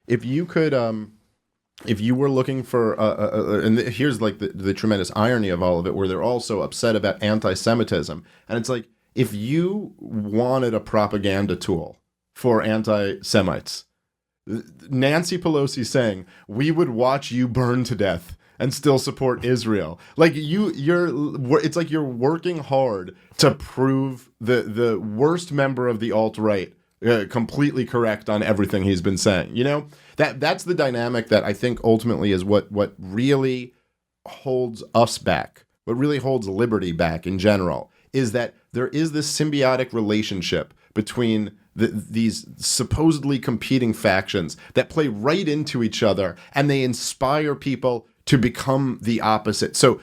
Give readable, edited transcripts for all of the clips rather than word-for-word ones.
if you could, if you were looking for, and here's like the tremendous irony of all of it, where they're all so upset about anti-Semitism, and it's like, if you wanted a propaganda tool for anti-Semites, Nancy Pelosi saying, "We would watch you burn to death and still support Israel." Like it's like you're working hard to prove the worst member of the alt-right completely correct on everything he's been saying. You know, that's the dynamic that I think ultimately is what really holds us back, what really holds liberty back in general, is that there is this symbiotic relationship between these supposedly competing factions that play right into each other, and they inspire people to become the opposite. So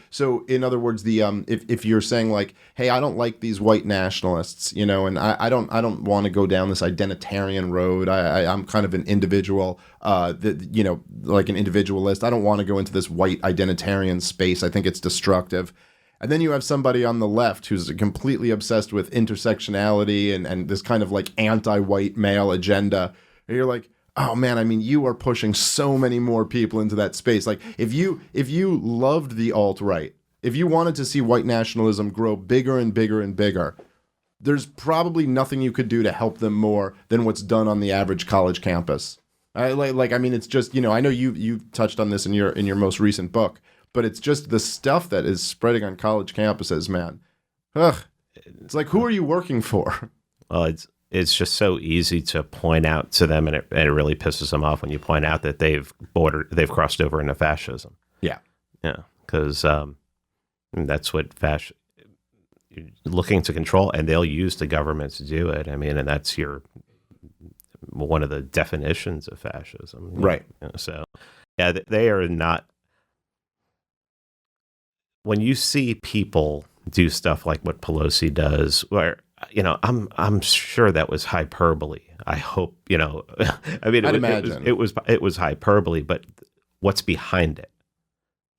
in other words, the if you're saying like, hey, I don't like these white nationalists, you know, and I don't want to go down this identitarian road. I'm kind of an individual, you know, like an individualist. I don't want to go into this white identitarian space. I think it's destructive. And then you have somebody on the left who's completely obsessed with intersectionality and this kind of like anti-white male agenda. And you're like, oh man, I mean, you are pushing so many more people into that space. Like if you loved the alt-right, if you wanted to see white nationalism grow bigger and bigger and bigger, there's probably nothing you could do to help them more than what's done on the average college campus. I mean, it's just, you know, I know you touched on this in your most recent book, but it's just the stuff that is spreading on college campuses, man. Ugh. It's like, who are you working for? Well, it's just so easy to point out to them, and it really pisses them off when you point out that they've crossed over into fascism. Yeah. Yeah, because that's what looking to control, and they'll use the government to do it. I mean, and that's one of the definitions of fascism. Right. You know, so, yeah, they are not. When you see people do stuff like what Pelosi does, where, you know, I'm sure that was hyperbole. I hope, you know, I mean, it was hyperbole, but what's behind it?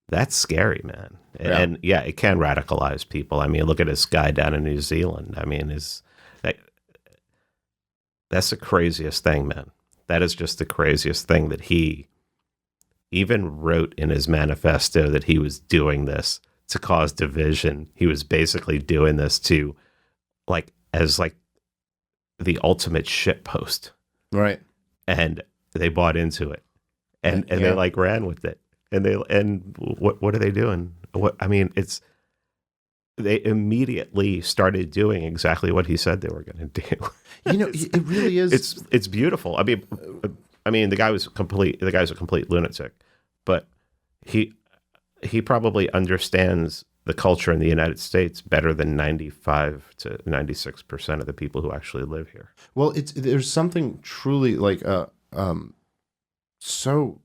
That's scary, man. Yeah. And yeah, it can radicalize people. I mean, look at this guy down in New Zealand. I mean, that's the craziest thing, man. That is just the craziest thing, that he even wrote in his manifesto that he was doing this to cause division. He was basically doing this to as the ultimate shit post. Right. And they bought into it. And they like ran with it. And what are they doing? They immediately started doing exactly what he said they were going to do. You know, it really is. It's beautiful. I mean, the guy's a complete lunatic, but he probably understands the culture in the United States better than 95 to 96% of the people who actually live here. Well, there's something truly like so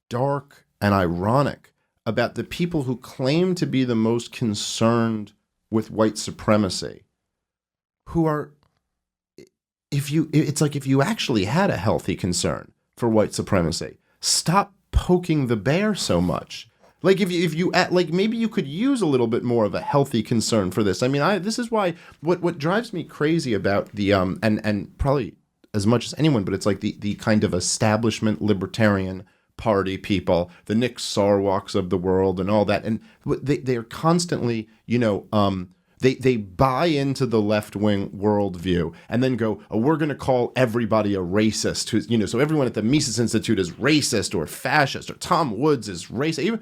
dark and ironic about the people who claim to be the most concerned with white supremacy, who are, it's like if you actually had a healthy concern for white supremacy, stop poking the bear so much. Like if you like, maybe you could use a little bit more of a healthy concern for this. I mean, this is why what drives me crazy about the and probably as much as anyone, but it's like the kind of establishment libertarian party people, the Nick Sarwarks of the world and all that, and they are constantly, you know, they buy into the left-wing worldview and then go, oh, we're going to call everybody a racist. Who's, you know, so everyone at the Mises Institute is racist or fascist, or Tom Woods is racist.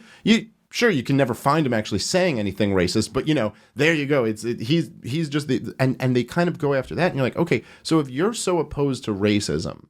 Sure, you can never find him actually saying anything racist, but, you know, there you go. He's just and they kind of go after that, and you're like, okay, so if you're so opposed to racism,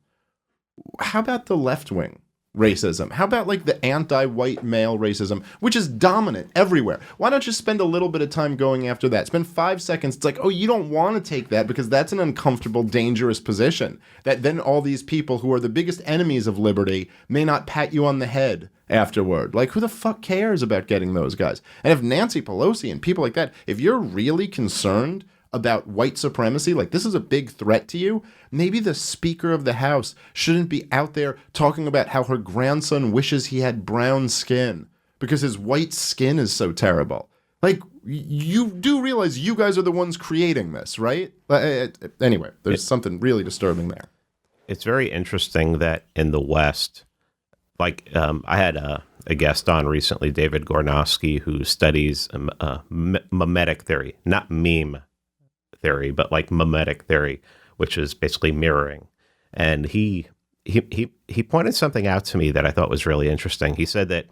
how about the left-wing racism? How about like the anti-white male racism, which is dominant everywhere? Why don't you spend a little bit of time going after that? Spend 5 seconds. It's like, oh, you don't want to take that because that's an uncomfortable, dangerous position. That then all these people who are the biggest enemies of liberty may not pat you on the head afterward. Like, who the fuck cares about getting those guys? And if Nancy Pelosi and people like that, if you're really concerned about white supremacy, like this is a big threat to you, maybe the Speaker of the House shouldn't be out there talking about how her grandson wishes he had brown skin because his white skin is so terrible. Like, you do realize you guys are the ones creating this, right? Anyway, there's something really disturbing there. it's very interesting that in the West, like I had a guest on recently, David Gornowski, who studies mimetic theory, not meme theory, but like mimetic theory, which is basically mirroring. And he pointed something out to me that I thought was really interesting. He said that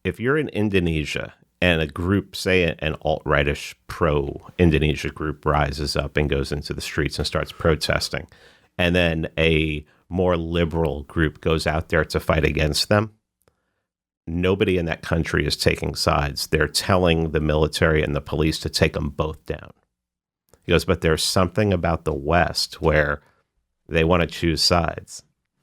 if you're in Indonesia and a group, say an alt-rightish pro-Indonesia group, rises up and goes into the streets and starts protesting, and then a more liberal group goes out there to fight against them, nobody in that country is taking sides. They're telling the military and the police to take them both down. He goes, but there's something about the West where they want to choose sides,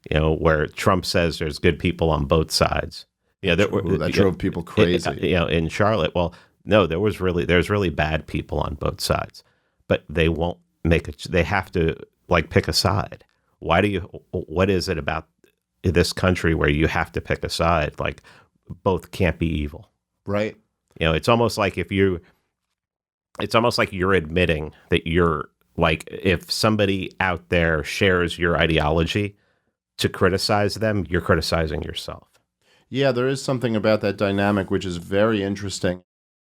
where Trump says there's good people on both sides. That drove people crazy. In Charlotte, well, no, there's really bad people on both sides, but they won't they have to pick a side. What is it about this country where you have to pick a side? Like, both can't be evil. Right. It's almost like you're admitting that you're if somebody out there shares your ideology, to criticize them, you're criticizing yourself. Yeah, there is something about that dynamic which is very interesting.